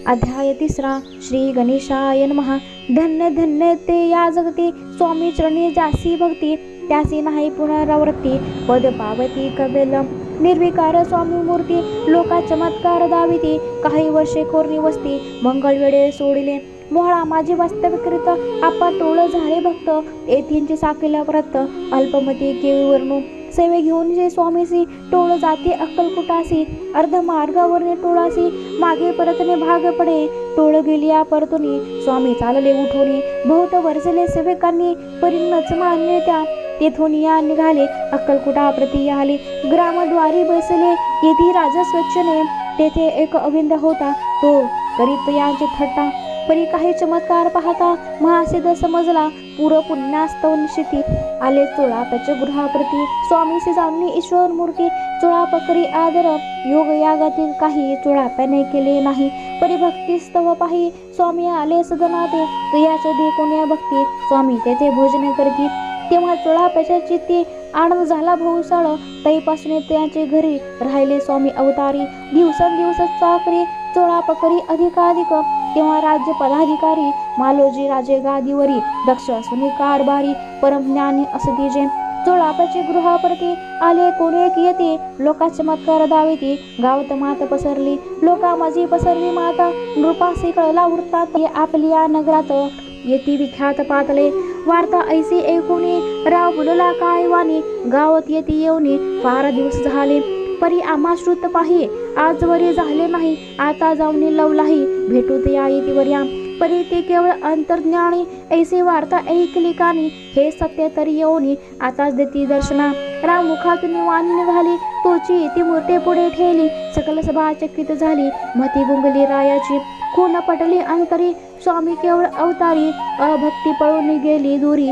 अध्याय 3 श्री गणेशाय नमः। धन्य धन्य ते या जगती, स्वामी चरणी जासी भक्ती, त्यासी नाही पुनरावृत्ती। पद पावती कबेल निर्विकार स्वामी मूर्ती, लोका चमत्कार दाविती, काही वर्षे कोरणी वस्ती, मंगळ वेळे सोडिले मोहळा माझी वास्तविकृत, आपा टोळ झाले भक्त, येथींची साकेला व्रत, अल्पमती केळी सेवे घेऊन जे स्वामीसी, टोळ जाते अक्कलकुटासी, अर्ध मार्गावरने टोळासी, मागे परतने भाग पडे, टोळ गेलिया परतुनी, स्वामी चालले उठोनी, बहुत वर्जले सेवकांनी, परिणच मान्य त्या, तेथून या निघाले अक्कलकुटा प्रती आले, ग्रामद्वारी बसले येथे राजा स्वच्छने, तेथे एक अविंद होता, तो करीत यांचे थट्टा, परी काही चमत्कार पाहता, महासिद्ध समजला, पूर्व पुण्यास्तव निशिती, आले चोळाप्याच्या गृहाप्रती, स्वामीसी जाणली ईश्वर मूर्ती, चोळाप करी आदर, योग यागातील काही चोळाप्याने केले नाही, परी भक्ती स्तव पाही, स्वामी आले सदनाते, तुयाचे दे कोण्या भक्ती, स्वामी तेथे भोजन करती, तेव्हा चोळाप्याच्या चित्ती आनंद झाला भोवसाळ, तैपासून त्यांचे घरी राहिले स्वामी अवतारी, दिवसेंदिवस चाकरी चोळाप करी अधिकाधिक, तेव्हा राज्य पदाधिकारी, मालोजी राजे गादीवरी, दक्ष असून कारभारी, परमज्ञानी असती जे, चोळाप्याचे गृहाप्रती आले कोणी येते, लोका चमत्कार दाविती, गावात मात पसरली, लोका माझी पसरली माता, नृपासी कळला वृत्तात, आपली या नगरात येती विख्यात पातले, वार्ता ऐसी ऐकुनी, राव बोलला काय वाणी, गावात येती येऊनी, फार दिवस झाले, परी आम्हा श्रुत पाही, आजवरी झाले नाही, आता जाऊन लवलाही, भेटू ते येती वर्या, परी ते केवळ अंतर्ज्ञानी, ऐसी वार्ता ऐकली कानी, हे सत्य तरी येऊनी, आताच देती दर्शना, राम मुखातून वाणी निघाली, तोची ती मूर्ती पुढे ठेवली, सकल सभा चकित झाली, मती गुंगली रायाची, खून पटली अंतरी, स्वामी केवळ अवतारी, अभक्ती पळून गेली दुरी,